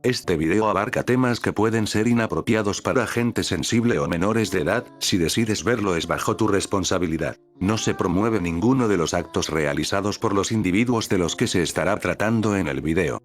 Este video abarca temas que pueden ser inapropiados para gente sensible o menores de edad. Si decides verlo es bajo tu responsabilidad. No se promueve ninguno de los actos realizados por los individuos de los que se estará tratando en el video.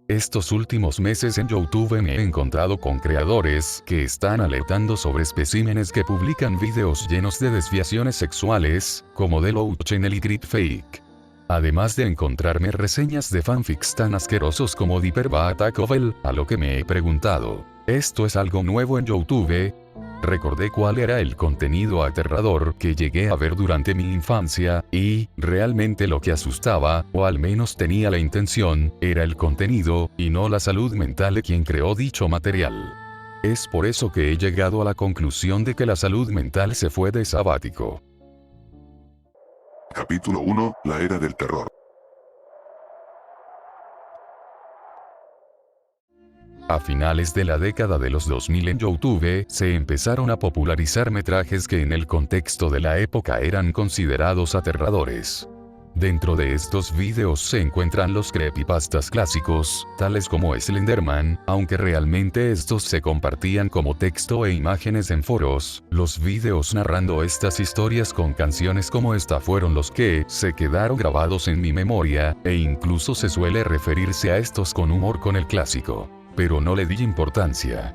Estos últimos meses en YouTube me he encontrado con creadores que están alertando sobre especímenes que publican videos llenos de desviaciones sexuales, como The Loud Channel y Creepfake. Además de encontrarme reseñas de fanfics tan asquerosos como Deeper by Taco Bell, a lo que me he preguntado, ¿esto es algo nuevo en YouTube? Recordé cuál era el contenido aterrador que llegué a ver durante mi infancia, y, realmente lo que asustaba, o al menos tenía la intención, era el contenido, y no la salud mental de quien creó dicho material. Es por eso que he llegado a la conclusión de que la salud mental se fue de sabático. Capítulo 1, la era del terror. A finales de la década de los 2000 en YouTube, se empezaron a popularizar metrajes que en el contexto de la época eran considerados aterradores. Dentro de estos videos se encuentran los creepypastas clásicos, tales como Slenderman, aunque realmente estos se compartían como texto e imágenes en foros. Los videos narrando estas historias con canciones como esta fueron los que se quedaron grabados en mi memoria, e incluso se suele referirse a estos con humor con el clásico. Pero no le di importancia.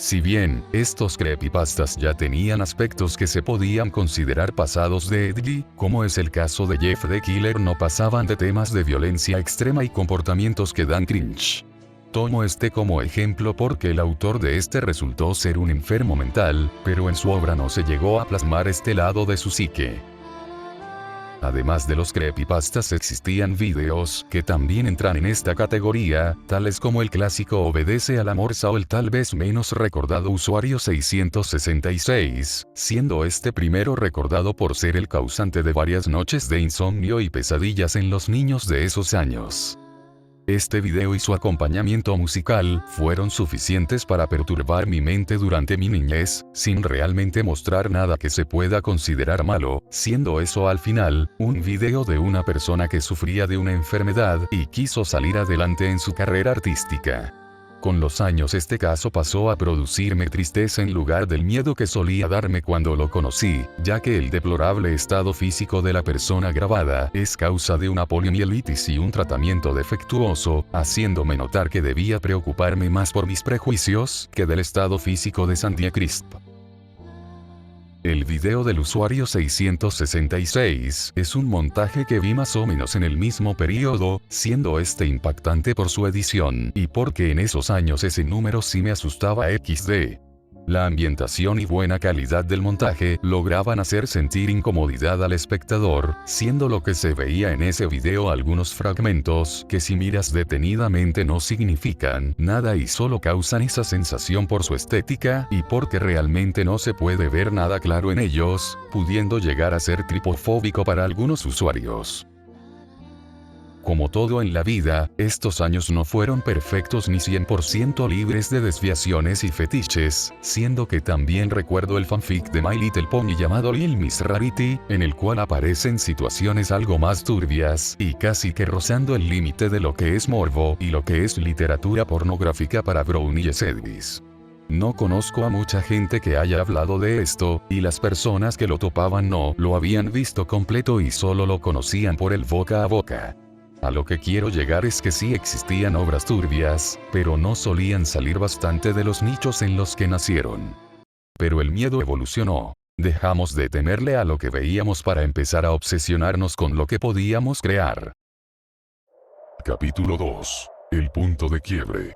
Si bien, estos creepypastas ya tenían aspectos que se podían considerar pasados de edgy, como es el caso de Jeff the Killer, no pasaban de temas de violencia extrema y comportamientos que dan cringe. Tomo este como ejemplo porque el autor de este resultó ser un enfermo mental, pero en su obra no se llegó a plasmar este lado de su psique. Además de los creepypastas existían videos que también entran en esta categoría, tales como el clásico Obedece a la Morsa o el tal vez menos recordado Usuario 666, siendo este primero recordado por ser el causante de varias noches de insomnio y pesadillas en los niños de esos años. Este video y su acompañamiento musical fueron suficientes para perturbar mi mente durante mi niñez, sin realmente mostrar nada que se pueda considerar malo, siendo eso al final, un video de una persona que sufría de una enfermedad y quiso salir adelante en su carrera artística. Con los años este caso pasó a producirme tristeza en lugar del miedo que solía darme cuando lo conocí, ya que el deplorable estado físico de la persona grabada es causa de una poliomielitis y un tratamiento defectuoso, haciéndome notar que debía preocuparme más por mis prejuicios que del estado físico de Sandy Crisp. El video del usuario 666 es un montaje que vi más o menos en el mismo periodo, siendo este impactante por su edición y porque en esos años ese número sí me asustaba XD. La ambientación y buena calidad del montaje lograban hacer sentir incomodidad al espectador, siendo lo que se veía en ese video algunos fragmentos que si miras detenidamente no significan nada y solo causan esa sensación por su estética y porque realmente no se puede ver nada claro en ellos, pudiendo llegar a ser tripofóbico para algunos usuarios. Como todo en la vida, estos años no fueron perfectos ni 100% libres de desviaciones y fetiches, siendo que también recuerdo el fanfic de My Little Pony llamado Little Miss Rarity, en el cual aparecen situaciones algo más turbias y casi que rozando el límite de lo que es morbo y lo que es literatura pornográfica para brownies edgys. No conozco a mucha gente que haya hablado de esto, y las personas que lo topaban no lo habían visto completo y solo lo conocían por el boca a boca. A lo que quiero llegar es que sí existían obras turbias, pero no solían salir bastante de los nichos en los que nacieron. Pero el miedo evolucionó. Dejamos de temerle a lo que veíamos para empezar a obsesionarnos con lo que podíamos crear. Capítulo 2. El punto de quiebre.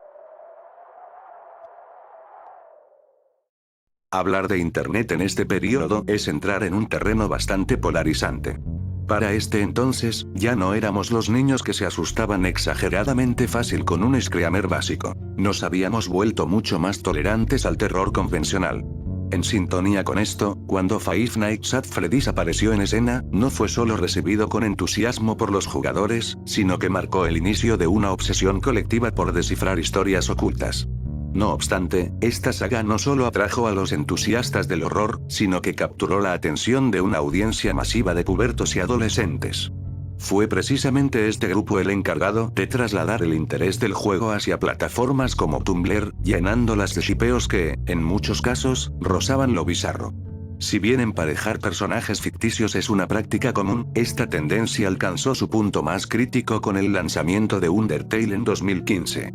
Hablar de Internet en este periodo es entrar en un terreno bastante polarizante. Para este entonces, ya no éramos los niños que se asustaban exageradamente fácil con un screamer básico. Nos habíamos vuelto mucho más tolerantes al terror convencional. En sintonía con esto, cuando Five Nights at Freddy's apareció en escena, no fue solo recibido con entusiasmo por los jugadores, sino que marcó el inicio de una obsesión colectiva por descifrar historias ocultas. No obstante, esta saga no solo atrajo a los entusiastas del horror, sino que capturó la atención de una audiencia masiva de pubertos y adolescentes. Fue precisamente este grupo el encargado de trasladar el interés del juego hacia plataformas como Tumblr, llenándolas de shipeos que, en muchos casos, rozaban lo bizarro. Si bien emparejar personajes ficticios es una práctica común, esta tendencia alcanzó su punto más crítico con el lanzamiento de Undertale en 2015.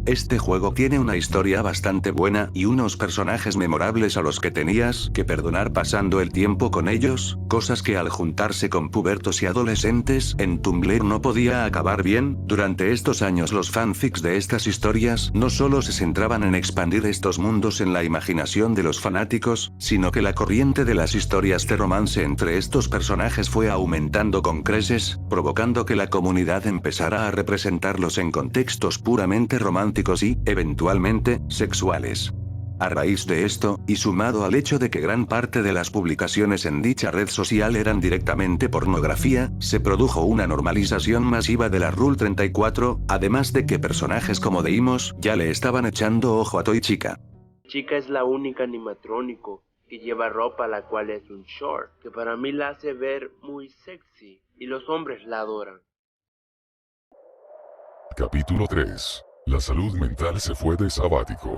Este juego tiene una historia bastante buena y unos personajes memorables a los que tenías que perdonar pasando el tiempo con ellos, cosas que al juntarse con pubertos y adolescentes en Tumblr no podía acabar bien. Durante estos años los fanfics de estas historias no solo se centraban en expandir estos mundos en la imaginación de los fanáticos, sino que la corriente de las historias de romance entre estos personajes fue aumentando con creces, provocando que la comunidad empezara a representarlos en contextos puramente románticos y, eventualmente, sexuales. A raíz de esto, y sumado al hecho de que gran parte de las publicaciones en dicha red social eran directamente pornografía, se produjo una normalización masiva de la Rule 34, además de que personajes como Deimos ya le estaban echando ojo a Toy Chica. Chica es la única animatrónico que lleva ropa la cual es un short, que para mí la hace ver muy sexy, y los hombres la adoran. Capítulo 3. La salud mental se fue de sabático.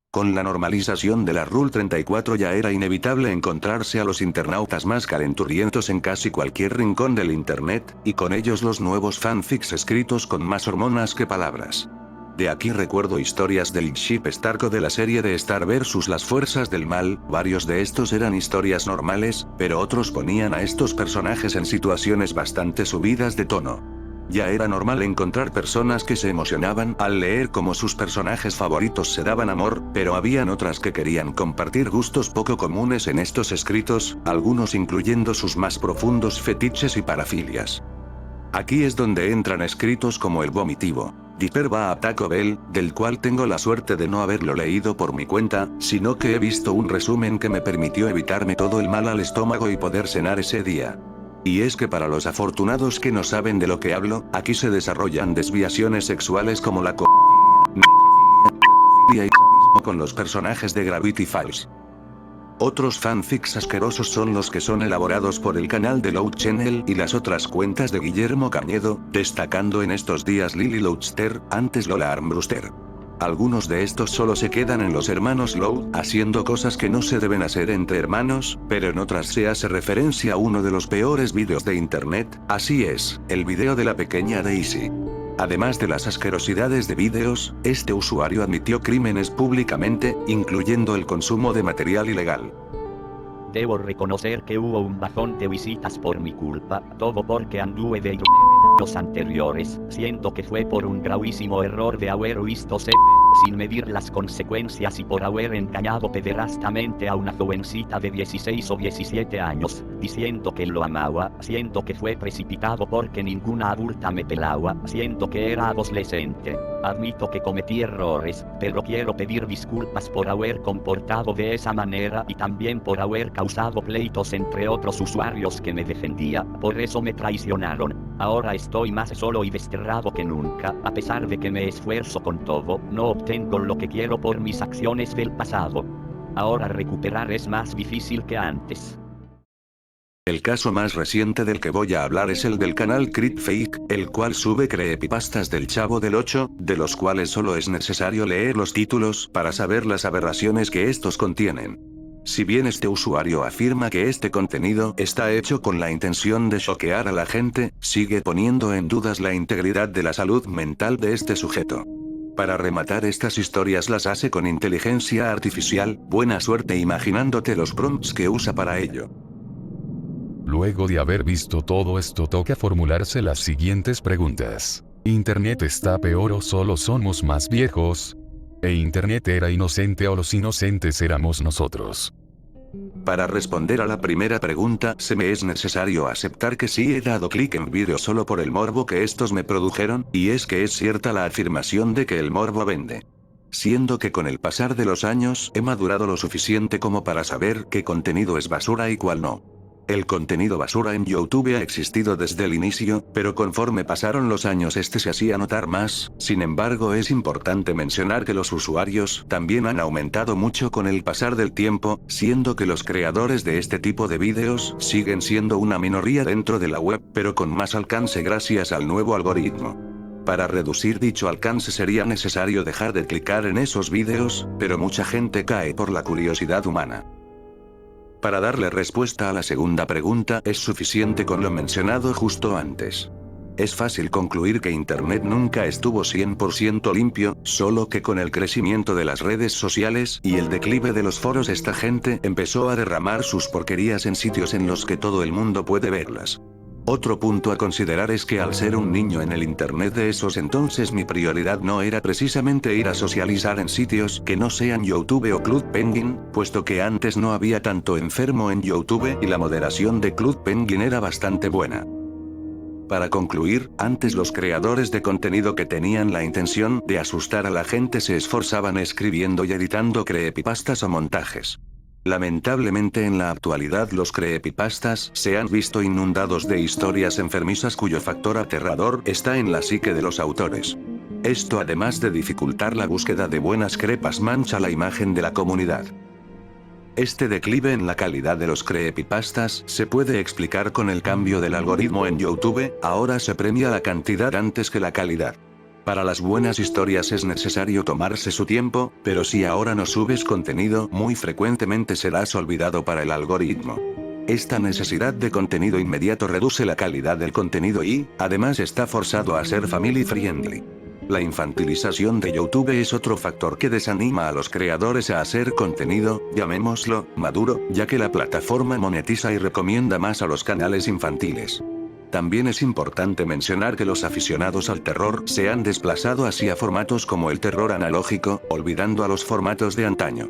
Con la normalización de la Rule 34 ya era inevitable encontrarse a los internautas más calenturrientos en casi cualquier rincón del internet, y con ellos los nuevos fanfics escritos con más hormonas que palabras. De aquí recuerdo historias del ship Starco de la serie de Star vs las fuerzas del mal, varios de estos eran historias normales, pero otros ponían a estos personajes en situaciones bastante subidas de tono. Ya era normal encontrar personas que se emocionaban al leer cómo sus personajes favoritos se daban amor, pero habían otras que querían compartir gustos poco comunes en estos escritos, algunos incluyendo sus más profundos fetiches y parafilias. Aquí es donde entran escritos como el vomitivo Dipper va a Taco Bell, del cual tengo la suerte de no haberlo leído por mi cuenta, sino que he visto un resumen que me permitió evitarme todo el mal al estómago y poder cenar ese día. Y es que para los afortunados que no saben de lo que hablo, aquí se desarrollan desviaciones sexuales como la necrofilia y sadismo con los personajes de Gravity Falls. Otros fanfics asquerosos son los que son elaborados por el canal de Loud Channel y las otras cuentas de Guillermo Cañedo, destacando en estos días Lily Loudster, antes Lola Armbruster. Algunos de estos solo se quedan en los hermanos Loud, haciendo cosas que no se deben hacer entre hermanos, pero en otras se hace referencia a uno de los peores vídeos de internet, así es, el video de la pequeña Daisy. Además de las asquerosidades de vídeos, este usuario admitió crímenes públicamente, incluyendo el consumo de material ilegal. Debo reconocer que hubo un bajón de visitas por mi culpa, todo porque anduve de los anteriores, siento que fue por un gravísimo error de haber visto sin medir las consecuencias y por haber engañado pederastamente a una jovencita de 16 o 17 años, diciendo que lo amaba, siento que fue precipitado porque ninguna adulta me pelaba, siento que era adolescente. Admito que cometí errores, pero quiero pedir disculpas por haber comportado de esa manera y también por haber causado pleitos entre otros usuarios que me defendía, por eso me traicionaron. Ahora estoy más solo y desterrado que nunca, a pesar de que me esfuerzo con todo, no obtengo lo que quiero por mis acciones del pasado. Ahora recuperar es más difícil que antes. El caso más reciente del que voy a hablar es el del canal CritFake, el cual sube creepypastas del Chavo del 8, de los cuales solo es necesario leer los títulos para saber las aberraciones que estos contienen. Si bien este usuario afirma que este contenido está hecho con la intención de choquear a la gente, sigue poniendo en dudas la integridad de la salud mental de este sujeto. Para rematar, estas historias las hace con inteligencia artificial, buena suerte imaginándote los prompts que usa para ello. Luego de haber visto todo esto, toca formularse las siguientes preguntas. ¿Internet está peor o solo somos más viejos? ¿E Internet era inocente o los inocentes éramos nosotros? Para responder a la primera pregunta, se me es necesario aceptar que sí he dado clic en vídeos solo por el morbo que estos me produjeron, y es que es cierta la afirmación de que el morbo vende. Siendo que con el pasar de los años he madurado lo suficiente como para saber qué contenido es basura y cuál no. El contenido basura en YouTube ha existido desde el inicio, pero conforme pasaron los años este se hacía notar más. Sin embargo, es importante mencionar que los usuarios también han aumentado mucho con el pasar del tiempo, siendo que los creadores de este tipo de vídeos siguen siendo una minoría dentro de la web, pero con más alcance gracias al nuevo algoritmo. Para reducir dicho alcance sería necesario dejar de clicar en esos vídeos, pero mucha gente cae por la curiosidad humana. Para darle respuesta a la segunda pregunta, es suficiente con lo mencionado justo antes. Es fácil concluir que Internet nunca estuvo 100% limpio, solo que con el crecimiento de las redes sociales y el declive de los foros esta gente empezó a derramar sus porquerías en sitios en los que todo el mundo puede verlas. Otro punto a considerar es que al ser un niño en el Internet de esos entonces mi prioridad no era precisamente ir a socializar en sitios que no sean YouTube o Club Penguin, puesto que antes no había tanto enfermo en YouTube y la moderación de Club Penguin era bastante buena. Para concluir, antes los creadores de contenido que tenían la intención de asustar a la gente se esforzaban escribiendo y editando creepypastas o montajes. Lamentablemente en la actualidad los creepypastas se han visto inundados de historias enfermizas cuyo factor aterrador está en la psique de los autores. Esto además de dificultar la búsqueda de buenas crepas mancha la imagen de la comunidad. Este declive en la calidad de los creepypastas se puede explicar con el cambio del algoritmo en YouTube, ahora se premia la cantidad antes que la calidad. Para las buenas historias es necesario tomarse su tiempo, pero si ahora no subes contenido, muy frecuentemente serás olvidado para el algoritmo. Esta necesidad de contenido inmediato reduce la calidad del contenido y, además está forzado a ser family friendly. La infantilización de YouTube es otro factor que desanima a los creadores a hacer contenido, llamémoslo, maduro, ya que la plataforma monetiza y recomienda más a los canales infantiles. También es importante mencionar que los aficionados al terror se han desplazado hacia formatos como el terror analógico, olvidando a los formatos de antaño.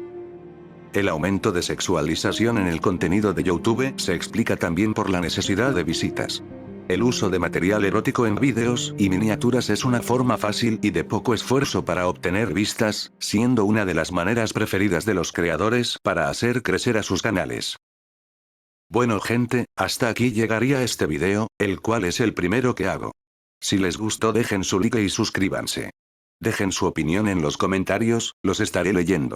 El aumento de sexualización en el contenido de YouTube se explica también por la necesidad de visitas. El uso de material erótico en vídeos y miniaturas es una forma fácil y de poco esfuerzo para obtener vistas, siendo una de las maneras preferidas de los creadores para hacer crecer a sus canales. Bueno gente, hasta aquí llegaría este video, el cual es el primero que hago. Si les gustó dejen su like y suscríbanse. Dejen su opinión en los comentarios, los estaré leyendo.